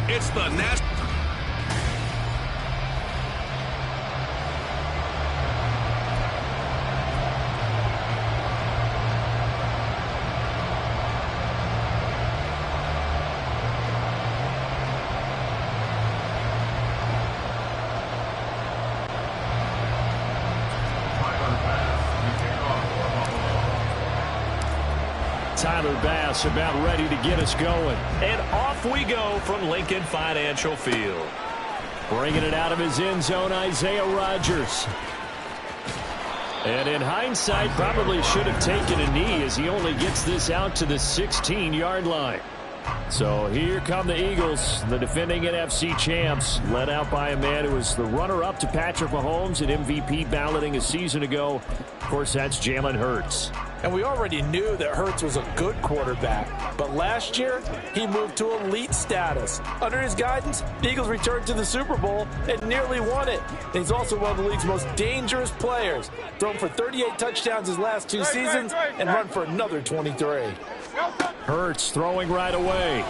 It's the national. Tyler Bass about ready to get us going. And off we go from Lincoln Financial Field. Bringing it out of his end zone, Isaiah Rodgers. And in hindsight, probably should have taken a knee as he only gets this out to the 16-yard line. So here come the Eagles, the defending NFC champs, led out by a man who was the runner-up to Patrick Mahomes at MVP balloting a season ago. Of course, that's Jalen Hurts. And we already knew that Hurts was a good quarterback. But last year, he moved to elite status. Under his guidance, the Eagles returned to the Super Bowl and nearly won it. And he's also one of the league's most dangerous players. Thrown for 38 touchdowns his last 2 seasons and run for another 23. Hurts throwing right away.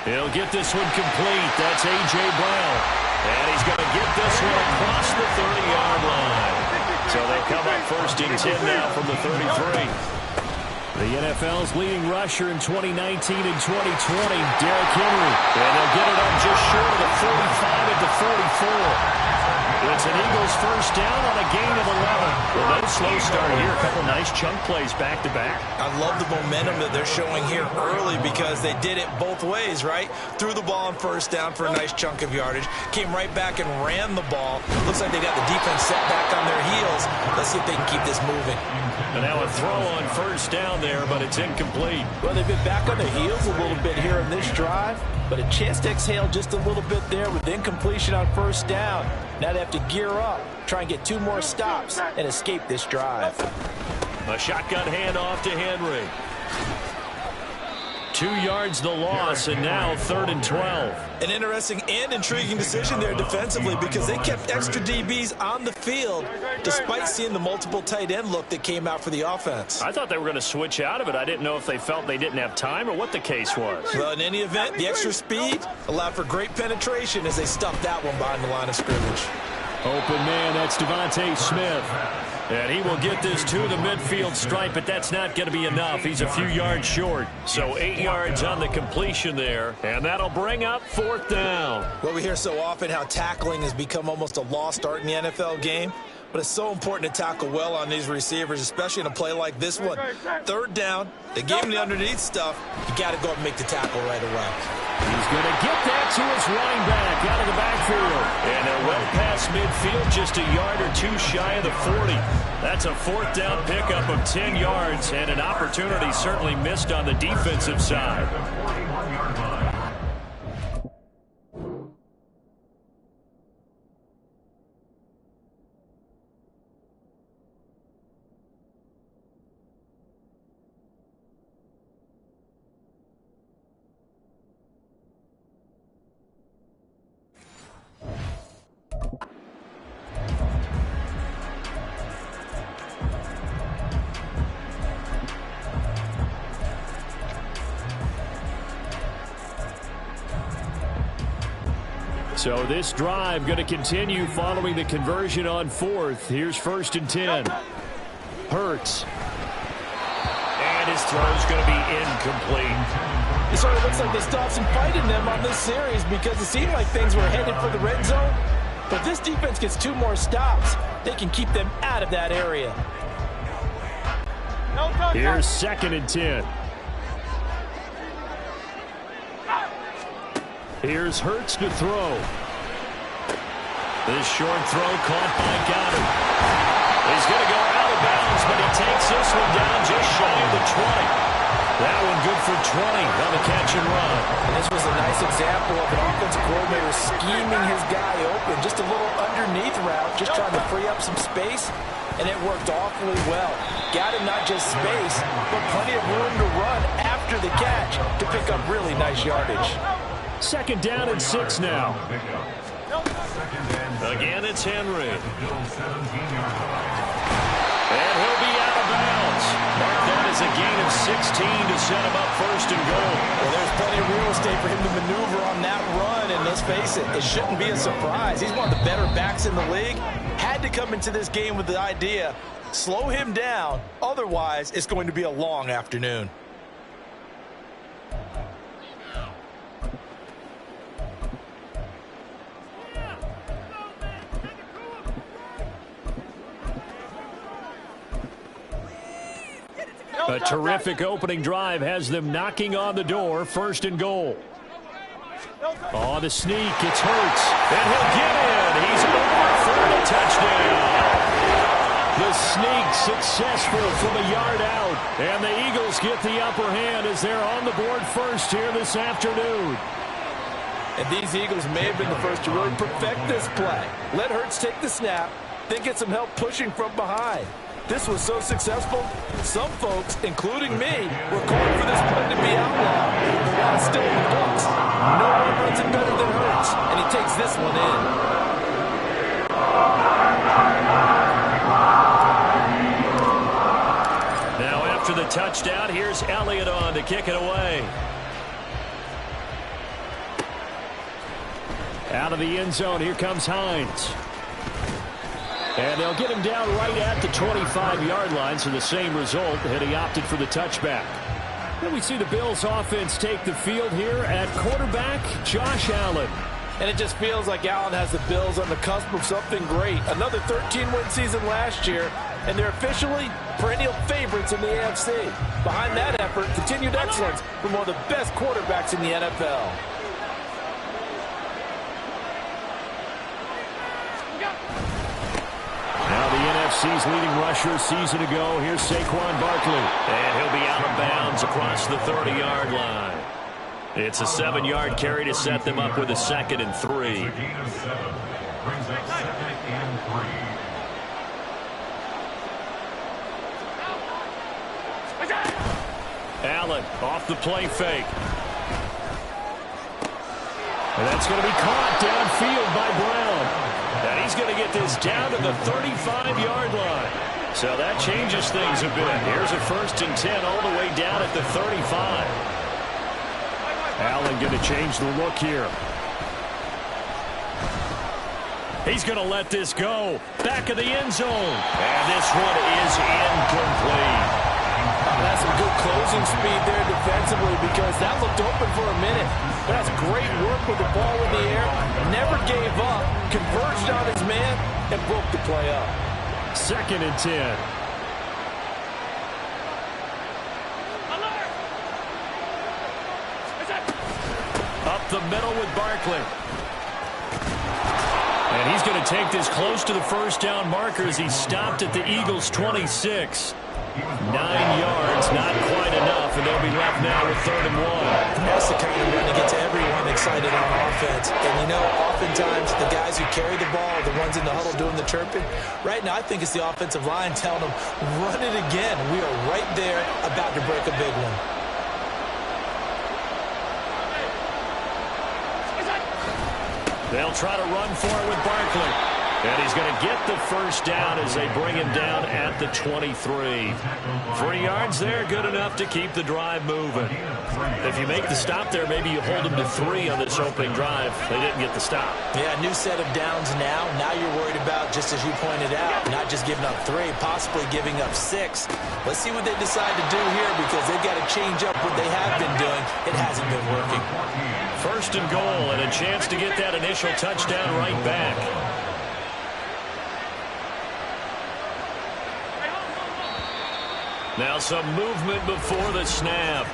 He'll get this one complete. That's A.J. Brown. And he's going to get this one across the 30-yard line. So they come up first and 10 now from the 33. The NFL's leading rusher in 2019 and 2020, Derrick Henry. And they'll get it up just short of the 45 at the 44. It's an Eagles first down on a gain of 11. Well, no slow start here. A couple nice chunk plays back-to-back. I love the momentum that they're showing here early because they did it both ways, right? Threw the ball on first down for a nice chunk of yardage. Came right back and ran the ball. Looks like they got the defense set back on their heels. Let's see if they can keep this moving. And now a throw on first down there, but it's incomplete. Well, they've been back on their heels a little bit here in this drive, but a chance to exhale just a little bit there with incompletion on first down. Now they have to gear up, try and get 2 more stops, and escape this drive. A shotgun handoff to Henry. 2 yards the loss, and now 3rd and 12. An interesting and intriguing decision there defensively because they kept extra DBs on the field despite seeing the multiple tight end look that came out for the offense. I thought they were going to switch out of it. I didn't know if they felt they didn't have time or what the case was. Well, in any event, the extra speed allowed for great penetration as they stuffed that one behind the line of scrimmage. Open man, that's Devontae Smith. And he will get this to the midfield stripe, but that's not going to be enough. He's a few yards short. So 8 yards on the completion there, and that'll bring up 4th down. Well, we hear so often how tackling has become almost a lost art in the NFL game, but it's so important to tackle well on these receivers, especially in a play like this one. 3rd down, they gave him the underneath stuff. You got to go and make the tackle right away. He's going to get that to his running back out of the backfield. And they're well past midfield, just a yard or 2 shy of the 40. That's a 4th down pickup of 10 yards, and an opportunity certainly missed on the defensive side. So this drive going to continue following the conversion on 4th. Here's 1st and 10. Hurts. And his throw's going to be incomplete. It sort of looks like they still have some fight in them on this series because it seemed like things were headed for the red zone. But if this defense gets 2 more stops, they can keep them out of that area. Here's 2nd and 10. Here's Hurts to throw. This short throw caught by Goddard. He's going to go out of bounds, but he takes this one down just shy of the 20. That one good for 20 on the catch and run. And this was a nice example of an offensive coordinator scheming his guy open. Just a little underneath route, just trying to free up some space, and it worked awfully well. Got him not just space, but plenty of room to run after the catch to pick up really nice yardage. 2nd down and 6 now. Again, it's Henry. And he'll be out of bounds. Mark that as has a gain of 16 to set him up first and goal. Well, there's plenty of real estate for him to maneuver on that run, and let's face it, it shouldn't be a surprise. He's one of the better backs in the league. Had to come into this game with the idea, slow him down, otherwise it's going to be a long afternoon. A terrific opening drive has them knocking on the door, first and goal. Oh, the sneak, it's Hurts, and he'll get in. He's over for the touchdown. The sneak successful from a yard out, and the Eagles get the upper hand as they're on the board first here this afternoon. And these Eagles may have been the first to really perfect this play. Let Hurts take the snap, then get some help pushing from behind. This was so successful, some folks, including me, were calling for this play to be outlawed. But while it's still in the books, no one runs it better than Hurts, and he takes this one in. Now after the touchdown, here's Elliott on to kick it away. Out of the end zone, here comes Hines. And they'll get him down right at the 25-yard line, so the same result, and he opted for the touchback. Then we see the Bills offense take the field here at quarterback, Josh Allen. And it just feels like Allen has the Bills on the cusp of something great. Another 13-win season last year, and they're officially perennial favorites in the AFC. Behind that effort, continued excellence from one of the best quarterbacks in the NFL. Now the NFC's leading rusher a season ago. Here's Saquon Barkley. And he'll be out of bounds across the 30-yard line. It's a 7-yard carry to set them up with a 2nd and 3. Allen off the play fake. And that's going to be caught downfield by Brown. And he's going to get this down to the 35-yard line. So that changes things a bit. Here's a 1st and 10 all the way down at the 35. Allen going to change the look here. He's going to let this go. Back of the end zone. And this one is incomplete. That's some good closing speed there defensively because that looked open for a minute. That's great work with the ball in the air. Never gave up. Converged on his man and broke the play up. 2nd and 10. Up the middle with Barkley. And he's going to take this close to the first down marker as he stopped at the Eagles' 26. 9 yards, not quite enough, and they'll be left now with 3rd and 1. That's the kind of run that gets everyone excited on offense. And you know, oftentimes the guys who carry the ball are the ones in the huddle doing the chirping. Right now, I think it's the offensive line telling them, run it again. We are right there about to break a big one. They'll try to run for it with Barkley. And he's going to get the first down as they bring him down at the 23. 3 yards there, good enough to keep the drive moving. If you make the stop there, maybe you hold them to 3 on this opening drive. They didn't get the stop. Yeah, new set of downs now. Now you're worried about, just as you pointed out, not just giving up 3, possibly giving up 6. Let's see what they decide to do here because they've got to change up what they have been doing. It hasn't been working. 1st and goal and a chance to get that initial touchdown right back. Now some movement before the snap.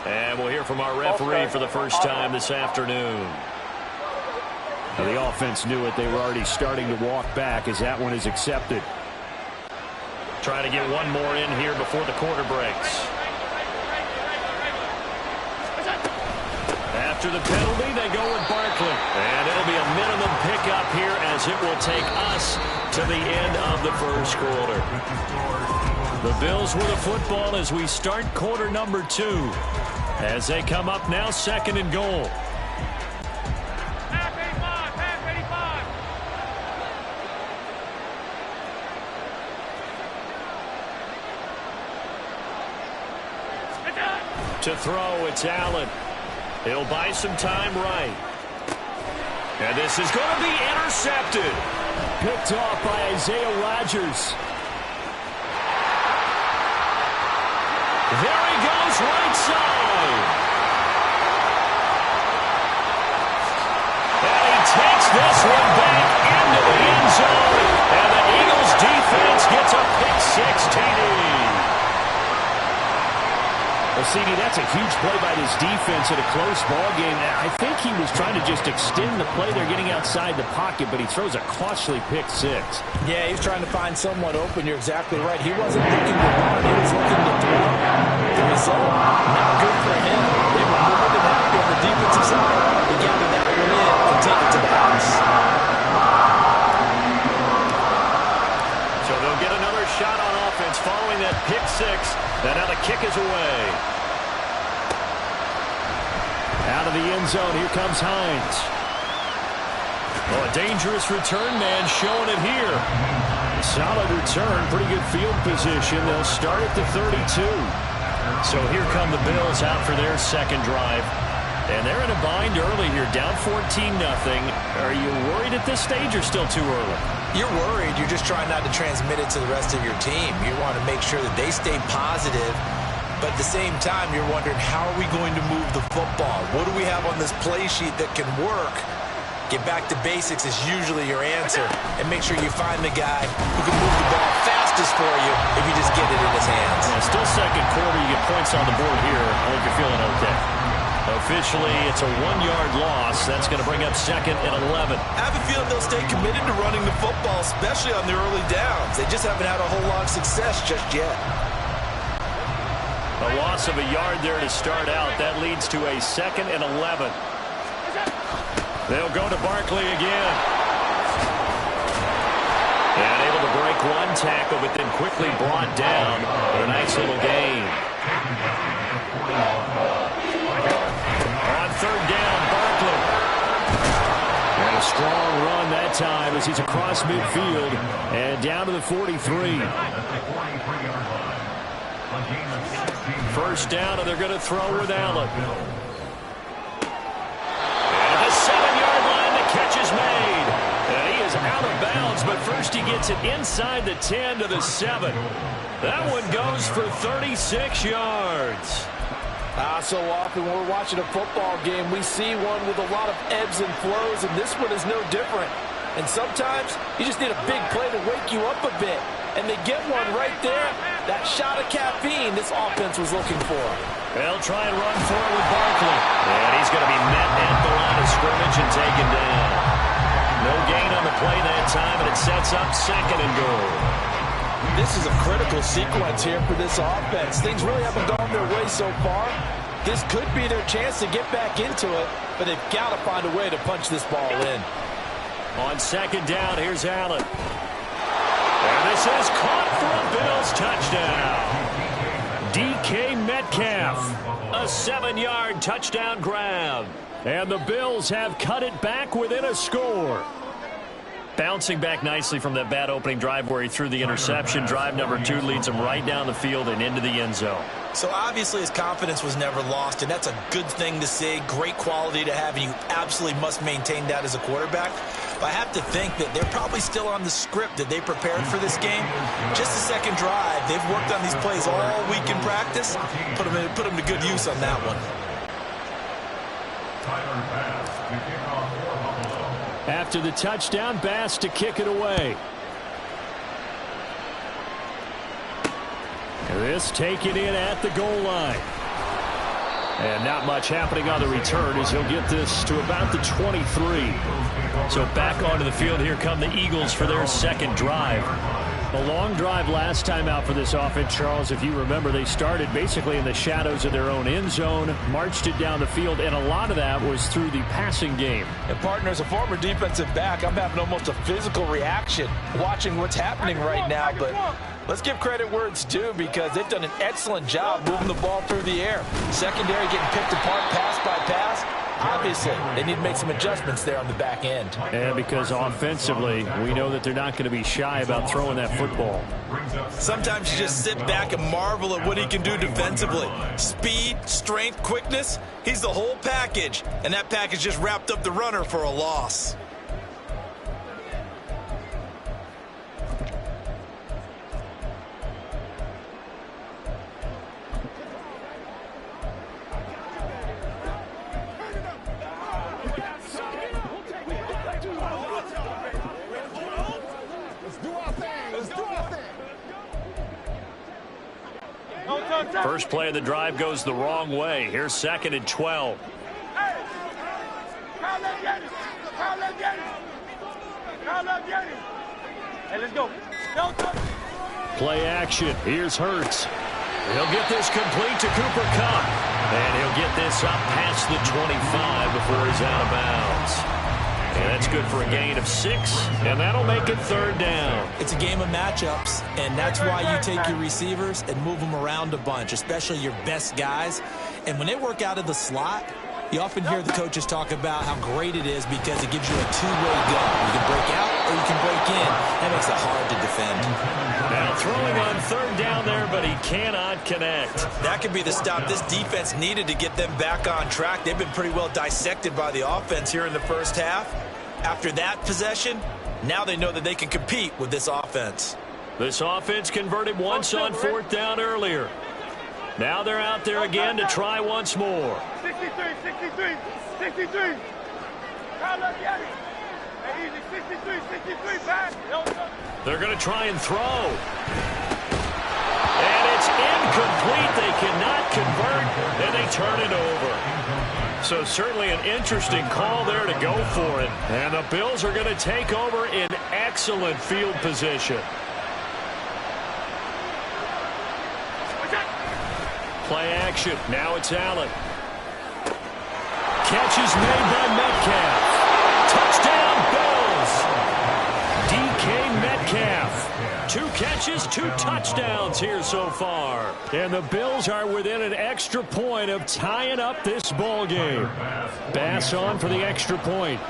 And we'll hear from our referee for the first time this afternoon. Now the offense knew it. They were already starting to walk back as that one is accepted. Trying to get one more in here before the quarter breaks. After the penalty, they go with Barkley. And it'll be a minimum pickup here as it will take us to the end of the first quarter. The Bills with the football as we start quarter number 2. As they come up now, 2nd and goal. To throw, it's Allen. He'll buy some time right. And this is going to be intercepted. Picked off by Isaiah Rodgers. There he goes, right side. And he takes this one back into the end zone. And the Eagles defense gets a pick-six TD. Well, CD, that's a huge play by this defense in a close ball game. I think he was trying to just extend the play. They're getting outside the pocket, but he throws a costly pick-six. Yeah, he's trying to find someone open. You're exactly right. He wasn't looking to run. He was looking to throw. The result, not good for him. They were more than happy on the defensive side to gather that one in and take it to the house. So they'll get another shot on offense following that pick-six. And now the kick is away. Out of the end zone, here comes Hines. Oh, a dangerous return man showing it here. Solid return, pretty good field position. They'll start at the 32. So here come the Bills out for their second drive. And they're in a bind early here, down 14-0. Are you worried at this stage or still too early? You're worried. You're just trying not to transmit it to the rest of your team. You want to make sure that they stay positive. But at the same time, you're wondering, how are we going to move the football? What do we have on this play sheet that can work? Get back to basics is usually your answer. And make sure you find the guy who can move the ball fastest for you if you just get it in his hands. Yeah, still second quarter. You get points on the board here. I think you're feeling okay. Officially, it's a 1-yard loss. That's going to bring up second and 11. I have a feeling they'll stay committed to running the football, especially on the early downs. They just haven't had a whole lot of success just yet. A loss of a yard there to start out. That leads to a second and 11. They'll go to Barkley again. And able to break one tackle, but then quickly brought down for a nice little gain. On third down, Barkley. And a strong run that time as he's across midfield and down to the 43. First down, and they're going to throw with Allen. And the 7-yard line, the catch is made. And he is out of bounds, but first he gets it inside the 10 to the 7. That one goes for 36 yards. So often when we're watching a football game, we see one with a lot of ebbs and flows, and this one is no different. And sometimes you just need a big play to wake you up a bit. And they get one right there. That shot of caffeine this offense was looking for. They'll try and run for it with Barkley. And he's going to be met at the line of scrimmage and taken down. No gain on the play that time, and it sets up second and goal. This is a critical sequence here for this offense. Things really haven't gone their way so far. This could be their chance to get back into it, but they've got to find a way to punch this ball in. On second down, here's Allen. And this is caught for a Bills touchdown. DK Metcalf, a 7-yard touchdown grab. And the Bills have cut it back within a score. Bouncing back nicely from that bad opening drive where he threw the interception. Drive number 2 leads him right down the field and into the end zone. So obviously his confidence was never lost, and that's a good thing to see. Great quality to have, and you absolutely must maintain that as a quarterback. But I have to think that they're probably still on the script that they prepared for this game. Just the second drive. They've worked on these plays all week in practice. Put them to good use on that one. After the touchdown, Bass to kick it away. This taken in at the goal line. And not much happening on the return as he'll get this to about the 23. So back onto the field, here come the Eagles for their second drive. A long drive last time out for this offense, Charles. If you remember, they started basically in the shadows of their own end zone, marched it down the field, and a lot of that was through the passing game. And partner, as a former defensive back, I'm having almost a physical reaction watching what's happening right now. But let's give credit where it's due, because they've done an excellent job moving the ball through the air. Secondary getting picked apart pass by pass. obviously, they need to make some adjustments there on the back end. And because offensively, we know that they're not going to be shy about throwing that football. Sometimes you just sit back and marvel at what he can do defensively. Speed, strength, quickness, he's the whole package. And that package just wrapped up the runner for a loss. First play of the drive goes the wrong way. Here's 2nd and 12. Hey, let's go. Play action. Here's Hurts. He'll get this complete to Cooper Kupp. And he'll get this up past the 25 before he's out of bounds. And that's good for a gain of 6, and that'll make it 3rd down. It's a game of matchups, and that's why you take your receivers and move them around a bunch, especially your best guys. And when they work out of the slot, you often hear the coaches talk about how great it is because it gives you a two-way go. You can break out or you can break in. That makes it hard to defend. Now throwing on 3rd down there, but he cannot connect. That could be the stop this defense needed to get them back on track. They've been pretty well dissected by the offense here in the first half. After that possession, now they know that they can compete with this offense. This offense converted once on 4th down earlier. Now they're out there again to try once more. 63. Easy, 63, back. They're going to try and throw. And it's incomplete. They cannot convert, and they turn it over. So certainly an interesting call there to go for it. And the Bills are going to take over in excellent field position. Play action. Now it's Allen. Catch is made by Metcalf. Touchdown, Bills. DK Metcalf. 2 catches, 2 touchdowns here so far. And the Bills are within an extra point of tying up this ball game. Bass on for the extra point.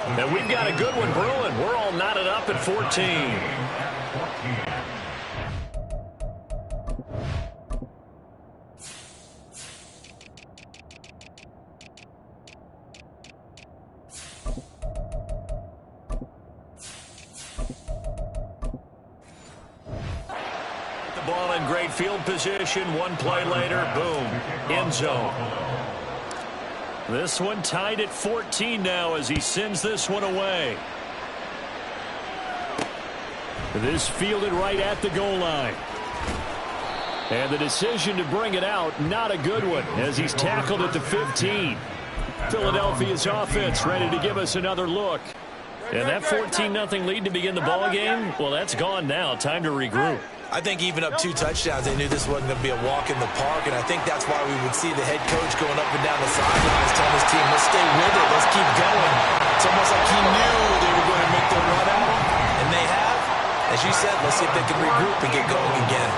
And we've got a good one brewing. We're all knotted up at 14. The ball in great field position. 1 play later, boom, end zone. This one tied at 14 now as he sends this one away. This fielded right at the goal line. And the decision to bring it out, not a good one, as he's tackled at the 15. Philadelphia's offense ready to give us another look. And that 14-0 lead to begin the ball game, well, that's gone now. Time to regroup. I think even up 2 touchdowns, they knew this wasn't going to be a walk in the park, and I think that's why we would see the head coach going up and down the sidelines telling his team, let's stay with it, let's keep going. It's almost like he knew they were going to make their run out, and they have. As you said, let's see if they can regroup and get going again.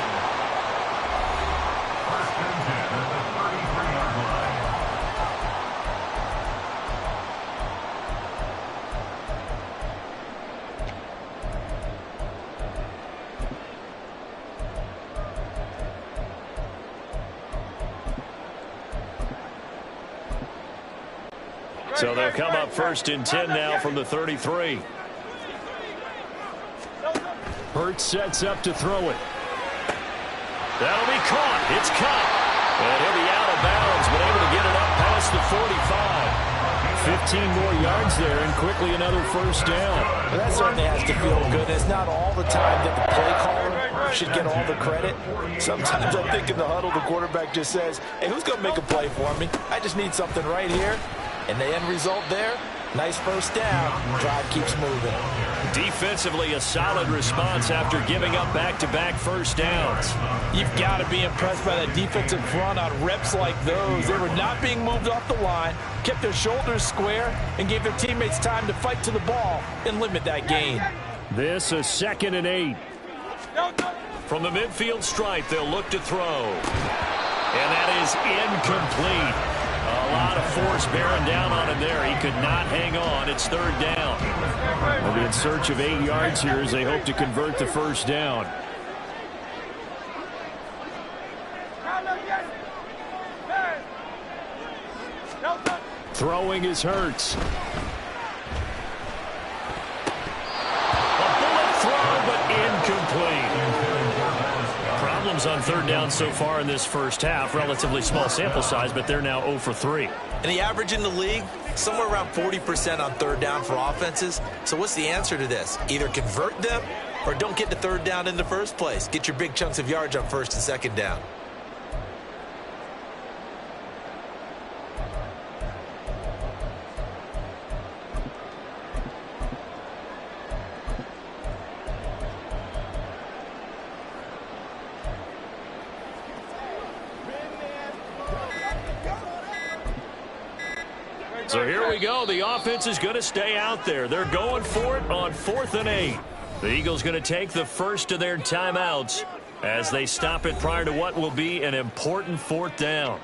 So they'll come up 1st and 10 now from the 33. Hurts sets up to throw it. That'll be caught. It's Kupp. And he'll be out of bounds, but able to get it up past the 45. 15 more yards there, and quickly another 1st down. Well, that certainly has to feel good. It's not all the time that the play caller should get all the credit. Sometimes I think in the huddle, the quarterback just says, hey, who's going to make a play for me? I just need something right here. And the end result there, nice 1st down. Drive keeps moving. Defensively, a solid response after giving up back-to-back 1st downs. You've got to be impressed by that defensive front on reps like those. They were not being moved off the line, kept their shoulders square, and gave their teammates time to fight to the ball and limit that gain. This a 2nd and 8. From the midfield stripe, they'll look to throw. And that is incomplete. A lot of force bearing down on him there. He could not hang on. It's third down. They'll be in search of 8 yards here as they hope to convert the first down. Throwing is Hurts. A bullet throw, but incomplete. Problems on third down so far in this first half. Relatively small sample size, but they're now 0 for 3. And the average in the league, somewhere around 40% on third down for offenses. So what's the answer to this? Either convert them or don't get to third down in the first place. Get your big chunks of yards on first and second down. So here we go. The offense is going to stay out there. They're going for it on 4th and 8. The Eagles going to take the first of their timeouts as they stop it prior to what will be an important 4th down.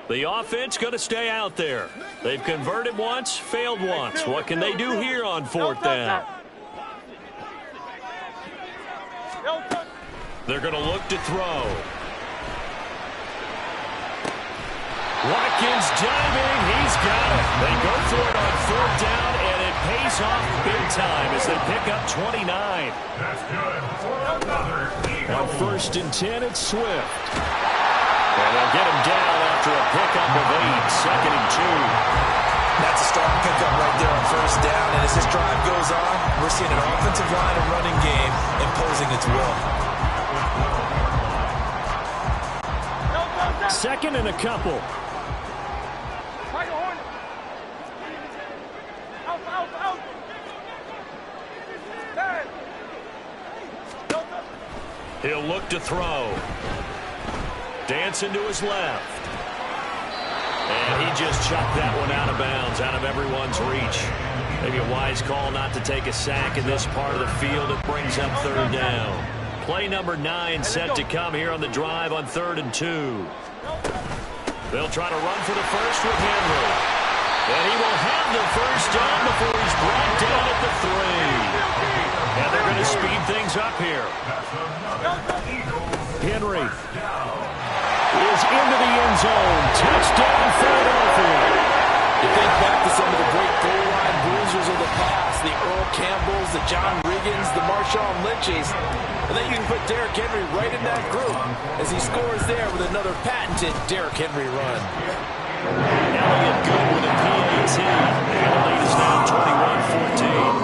The offense going to stay out there. They've converted once, failed once. What can they do here on 4th down? They're going to look to throw. Watkins diving. He's got it. They go for it on 4th down, and it pays off big time as they pick up 29. That's good for another Eagle. On 1st and 10, it's Swift. And they'll get him down after a pickup of 8. 2nd and 2. That's a strong pickup right there on 1st down. And as this drive goes on, we're seeing an offensive line and running game imposing its will. 2nd and a couple. He'll look to throw. Dancing to his left. And he just chucked that one out of bounds, out of everyone's reach. Maybe a wise call not to take a sack in this part of the field. It brings up 3rd down. Play number 9 set to come here on the drive on 3rd and 2. They'll try to run for the first with Henry. And he will have the first down before he's brought down at the 3. And they're going to speed things up here. Henry is into the end zone. Touchdown, Philadelphia. You think back to some of the great goal line bruisers of the past, the Earl Campbells, the John Riggins, the Marshawn Lynches. And then you can put Derrick Henry right in that group as he scores there with another patented Derrick Henry run. Elliott good with a PAT. And the lead is now 21-14.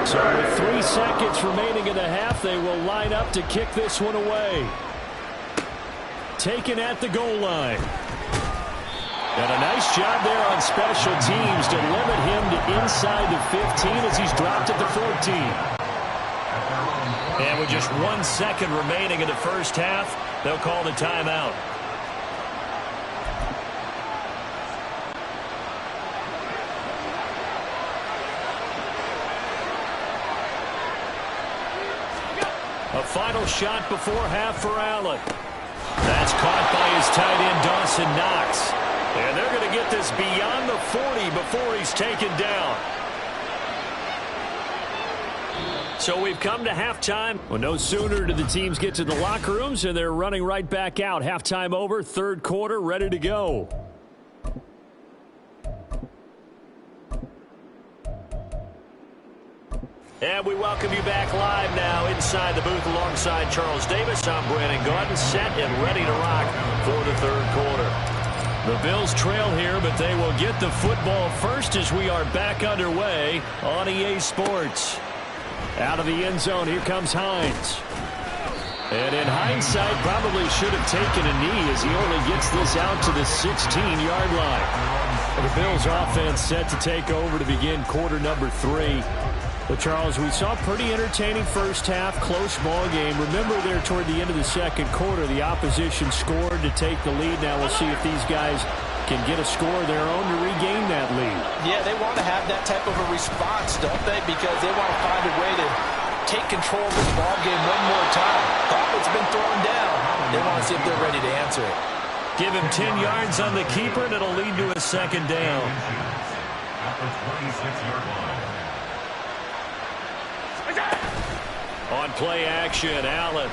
So with 3 seconds remaining in the half, they will line up to kick this one away. Taken at the goal line. And a nice job there on special teams to limit him to inside the 15 as he's dropped at the 14. And with just 1 second remaining in the first half, they'll call the timeout. A final shot before half for Allen. That's caught by his tight end, Dawson Knox. And they're going to get this beyond the 40 before he's taken down. So we've come to halftime. Well, no sooner do the teams get to the locker rooms, and they're running right back out. Halftime over, 3rd quarter, ready to go. And we welcome you back live now inside the booth alongside Charles Davis. I'm Brandon Gaudin, set and ready to rock for the 3rd quarter. The Bills trail here, but they will get the football first as we are back underway on EA Sports. Out of the end zone, here comes Hines. And in hindsight, probably should have taken a knee as he only gets this out to the 16-yard line. The Bills offense set to take over to begin quarter number 3. Well, Charles, we saw a pretty entertaining first half, close ball game. Remember there toward the end of the second quarter, the opposition scored to take the lead. Now we'll see if these guys can get a score of their own to regain that lead. Yeah, they want to have that type of a response, don't they? Because they want to find a way to take control of this ball game one more time. It's been thrown down. They want to see if they're ready to answer it. Give him 10 yards on the keeper, and it'll lead to a second down. At the 26-yard line. On play action, Allen.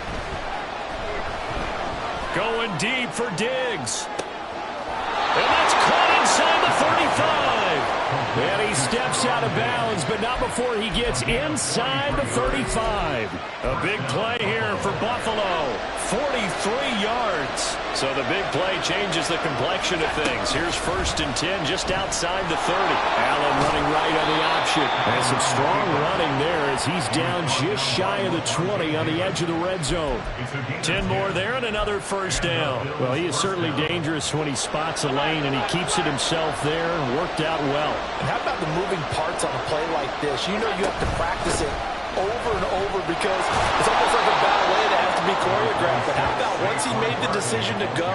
Going deep for Diggs. And that's caught inside the 35. And he steps out of bounds, but not before he gets inside the 35. A big play here for Buffalo. 43 yards. So the big play changes the complexion of things. Here's 1st and 10 just outside the 30. Allen running right on the option. And some strong running there as he's down just shy of the 20 on the edge of the red zone. 10 more there and another 1st down. Well, he is certainly dangerous when he spots a lane, and he keeps it himself there and worked out well. And how about the moving parts on a play like this? You know you have to practice it over and over because it's almost like a ballet that has to be choreographed. But how about once he made the decision to go,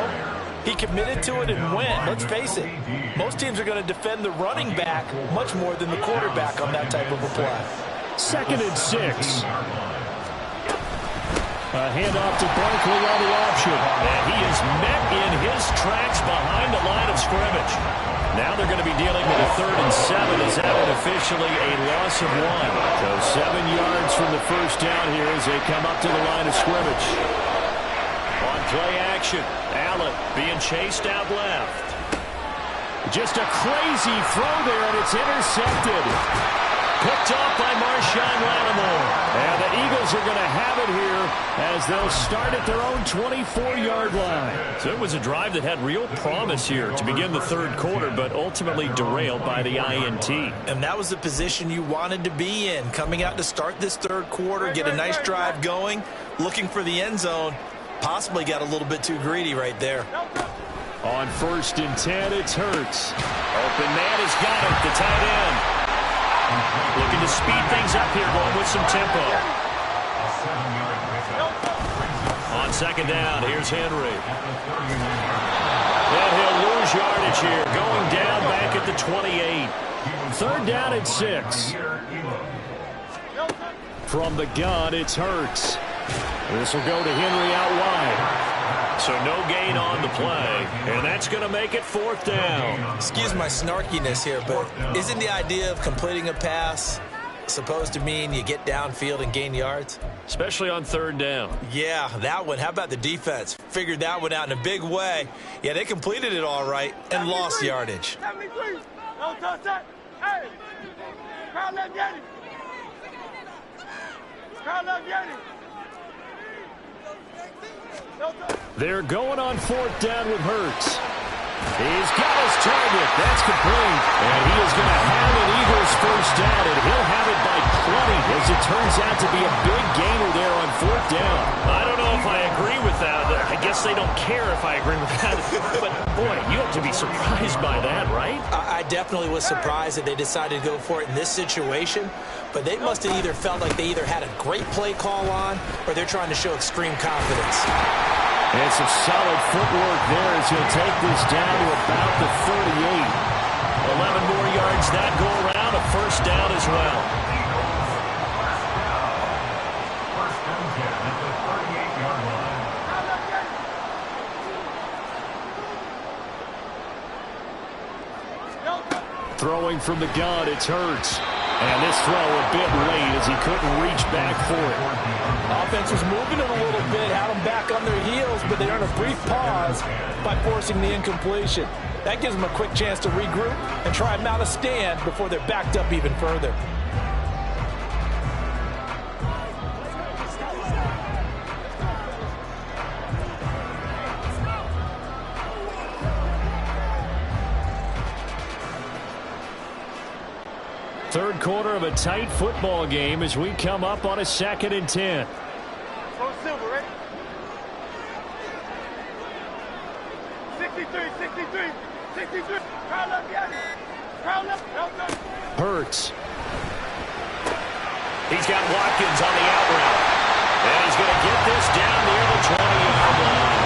he committed to it and went. Let's face it, most teams are going to defend the running back much more than the quarterback on that type of a play. 2nd and 6. A handoff to Barkley on the option. And he is met in his tracks behind the line of scrimmage. Now they're going to be dealing with a 3rd and 7 as that one officially a loss of 1. So 7 yards from the 1st down here as they come up to the line of scrimmage. On play action, Allen being chased out left. Just a crazy throw there, and it's intercepted. Picked off by Marshawn Lattimore. And the Eagles are going to have it here as they'll start at their own 24-yard line. So it was a drive that had real promise here to begin the 3rd quarter, but ultimately derailed by the INT. And that was the position you wanted to be in. Coming out to start this 3rd quarter, get a nice drive going, looking for the end zone. Possibly got a little bit too greedy right there. On 1st and 10, it's Hurts. Open man has got it, the tight end. Looking to speed things up here, going with some tempo. On 2nd down, here's Henry. And he'll lose yardage here, going down back at the 28. 3rd down and 6. From the gun, it's Hurts. This will go to Henry out wide. So no gain on the play, and that's going to make it 4th down. Excuse my snarkiness here, but isn't the idea of completing a pass supposed to mean you get downfield and gain yards? Especially on 3rd down. Yeah, that one. How about the defense? Figured that one out in a big way. Yeah, they completed it all right and lost yardage. 73. Don't touch that. Hey. Crowd left Yeti. Crowd left Yeti. They're going on 4th down with Hurts. He's got his target. That's complete. And he is going to have an Eagles 1st down, and he'll have it by plenty as it turns out to be a big gainer there on 4th down. I don't know if I agree with that. I guess they don't care if I agree with that. But, boy, you have to be surprised by that, right? I definitely was surprised that they decided to go for it in this situation. But they must have either felt like they either had a great play call on or they're trying to show extreme confidence. And some solid footwork there as he'll take this down to about the 38. 11 more yards that go around, a 1st down as well. First down 10 at the 38-yard line. Throwing from the gun, it's Hurts. And this throw a bit late as he couldn't reach back for it. Offense was moving it a little bit, had them back on their heels, but they earned a brief pause by forcing the incompletion. That gives them a quick chance to regroup and try and mount a stand before they're backed up even further. Third quarter of a tight football game as we come up on a 2nd and 10. Go Silver, right? 63, 63, 63. Crowd left, Yeti. Crowd left. Hurts. He's got Watkins on the out route. And he's going to get this down near the 20-yard line.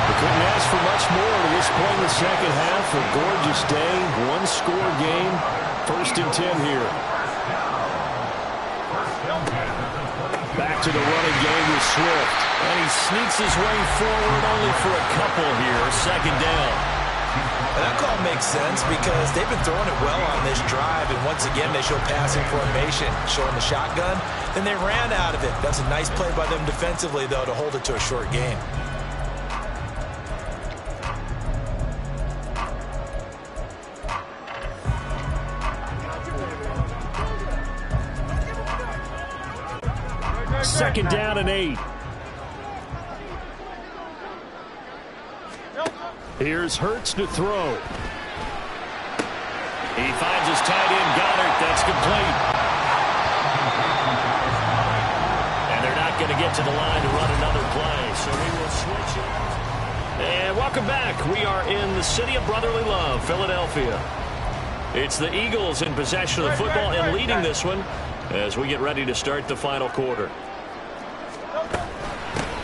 We couldn't ask for much more to this point in the second half. A gorgeous day, one-score game. 1st and 10 here. Back to the running game with Swift. And he sneaks his way forward only for a couple here. 2nd down. That call makes sense because they've been throwing it well on this drive, and once again they show passing formation, showing the shotgun. Then they ran out of it. That's a nice play by them defensively, though, to hold it to a short game. Second down and 8. Here's Hurts to throw. He finds his tight end, Goddard. That's complete. And they're not going to get to the line to run another play, so we will switch it. And welcome back. We are in the city of brotherly love, Philadelphia. It's the Eagles in possession of the football and leading this one as we get ready to start the final quarter.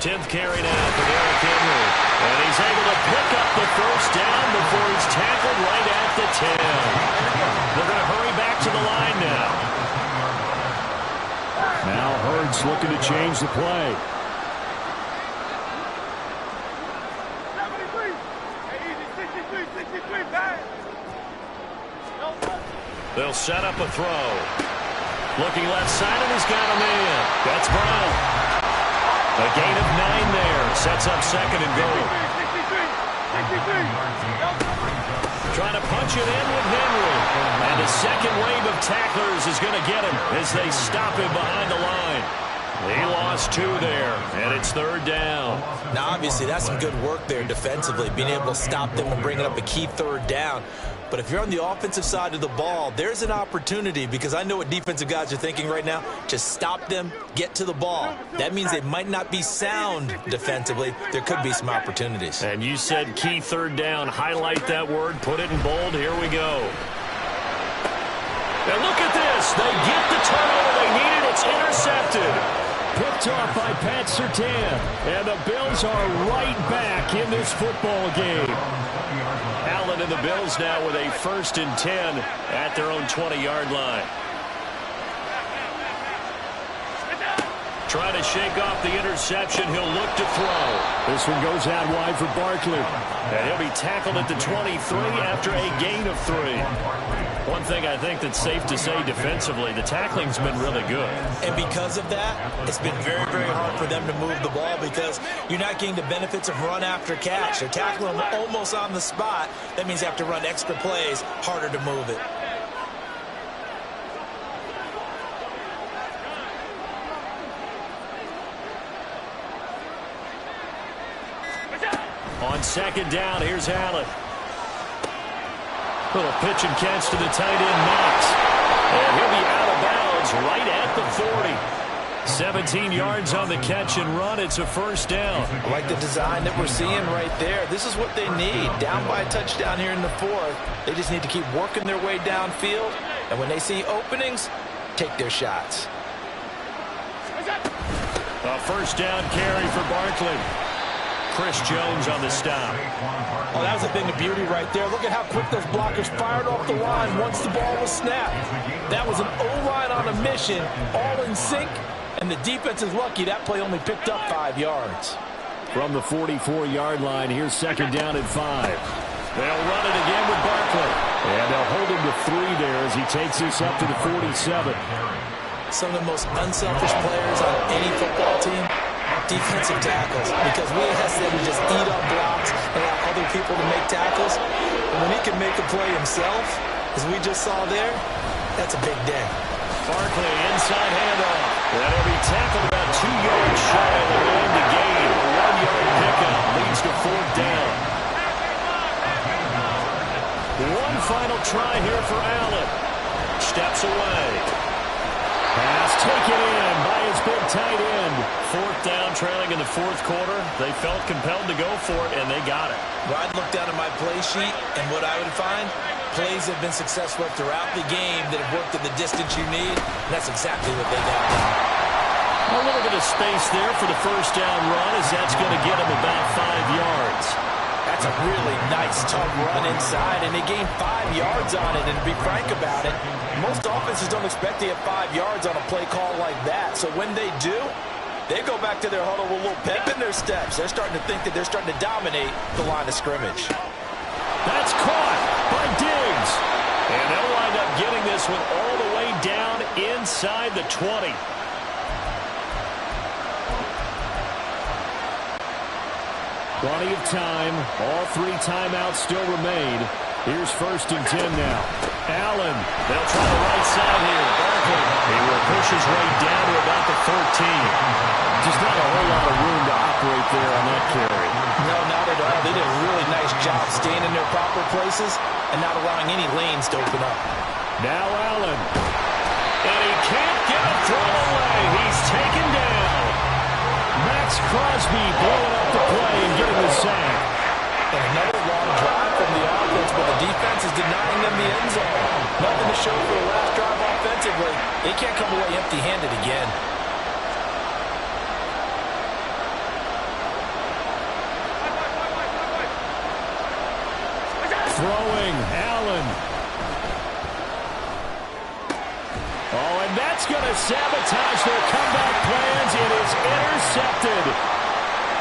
10th carry now for Derrick Henry. And he's able to pick up the 1st down before he's tackled right at the 10. They're going to hurry back to the line now. Now Hurts looking to change the play. They'll set up a throw. Looking left side, and he's got a man. That's Brown. A gain of 9 there. Sets up 2nd and goal. Trying to punch it in with Henry. And the second wave of tacklers is going to get him as they stop him behind the line. He lost 2 there, and it's 3rd down. Now, obviously, that's some good work there defensively, being able to stop them and bringing up a key 3rd down. But if you're on the offensive side of the ball, there's an opportunity, because I know what defensive guys are thinking right now. Just stop them, get to the ball. That means they might not be sound defensively. There could be some opportunities. And you said key 3rd down. Highlight that word. Put it in bold. Here we go. And look at this. They get the turnover they needed. It's intercepted. Picked off by Pat Surtain. And the Bills are right back in this football game. Allen and the Bills now with a 1st and 10 at their own 20-yard line. Trying to shake off the interception. He'll look to throw. This one goes out wide for Barkley. And he'll be tackled at the 23 after a gain of 3. One thing I think that's safe to say defensively, the tackling's been really good. And because of that, it's been very, very hard for them to move the ball because you're not getting the benefits of run after catch. They're tackling them almost on the spot. That means they have to run extra plays, harder to move it. On 2nd down, here's Allen. Little pitch and catch to the tight end, Knox. And he'll be out of bounds right at the 40. 17 yards on the catch and run. It's a 1st down. I like the design that we're seeing right there. This is what they need. Down by a touchdown here in the 4th. They just need to keep working their way downfield. And when they see openings, take their shots. A 1st down carry for Barkley. Chris Jones on the stop. Oh, that was a thing of beauty right there. Look at how quick those blockers fired off the line once the ball was snapped. That was an O-line on a mission, all in sync, and the defense is lucky that play only picked up 5 yards. From the 44-yard line, here's 2nd down and 5. They'll run it again with Barkley. And they'll hold him to 3 there as he takes this up to the 47. Some of the most unselfish players on any football team, defensive tackles, because we ask them to just eat up blocks and allow other people to make tackles. And when he can make a play himself, as we just saw there, that's a big day. Barkley inside handoff. That'll be tackled about 2 yards shy of the line to gain. A 1-yard pickup leads to 4th down. One final try here for Allen. Steps away. Pass taken in by his big tight end. 4th down, trailing in the 4th quarter. They felt compelled to go for it, and they got it. Well, I'd look down at my play sheet, and what I would find, Plays have been successful throughout the game that have worked in the distance you need. And that's exactly what they got done. A little bit of space there for the first down run, as that's going to get him about 5 yards. That's a really nice, tough run inside, and they gained 5 yards on it. And to be frank about it, most offenses don't expect to get 5 yards on a play call like that. So when they do, they go back to their huddle with a little pep in their steps. They're starting to think that they're starting to dominate the line of scrimmage. That's caught by Diggs. And they'll wind up getting this one all the way down inside the 20. Plenty of time. All 3 timeouts still remain. Here's 1st and 10 now. Allen. They'll try the right side here. Barkley. He will push his way down to about the 13. Just not a whole lot of room to operate there on that carry. No, not at all. They did a really nice job staying in their proper places and not allowing any lanes to open up. Now Allen. And he can't get a throw away. He's taken down. Max Crosby blowing up the play and getting the sack. And another long drive from the offense, but the defense is denying them the end zone. Nothing to show for the last drive offensively. They can't come away empty-handed again. Throwing, Allen. Oh, and that's going to sabotage their comeback plans. It is intercepted.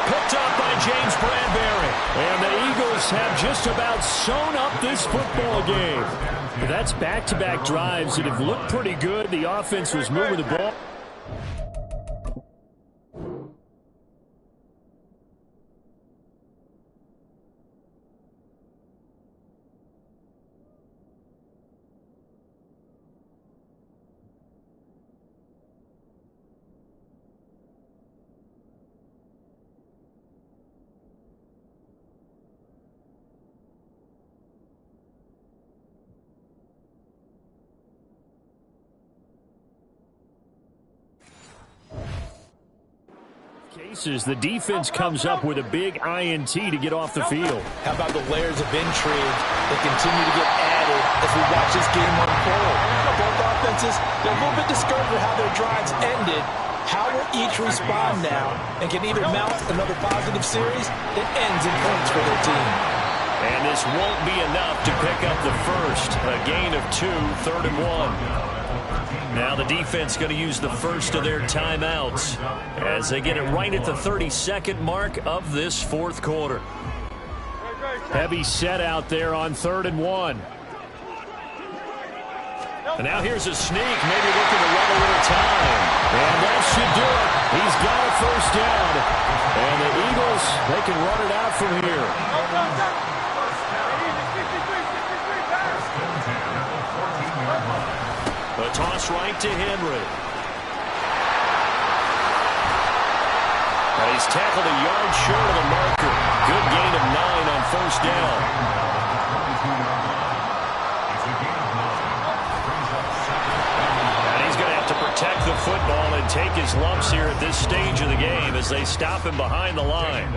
Picked up by James Bradbury. And the Eagles have just about sewn up this football game. That's back-to-back drives that have looked pretty good. The offense was moving the ball. Cases, the defense comes up with a big INT to get off the field. How about the layers of intrigue that continue to get added as we watch this game unfold? Both offenses, they're a little bit discouraged with how their drives ended. How will each respond now and can either mount another positive series that ends in points for their team? And this won't be enough to pick up the first. A gain of 2, 3rd and 1. Now the defense going to use the first of their timeouts as they get it right at the 32nd mark of this 4th quarter. Heavy set out there on 3rd and 1. And now here's a sneak, maybe looking to run a little time. And that should do it. He's got a 1st down. And the Eagles, they can run it out from here. A toss right to Henry. And he's tackled a yard short of the marker. Good gain of 9 on 1st down. And he's going to have to protect the football and take his lumps here at this stage of the game as they stop him behind the line.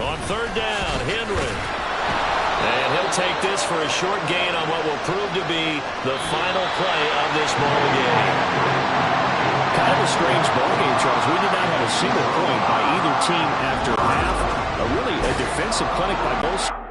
On 3rd down, Henry. And he'll take this for a short gain on what will prove to be the final play of this ball game. Kind of a strange ball game, Charles. We did not have a single point by either team after half. Really a defensive clinic by both.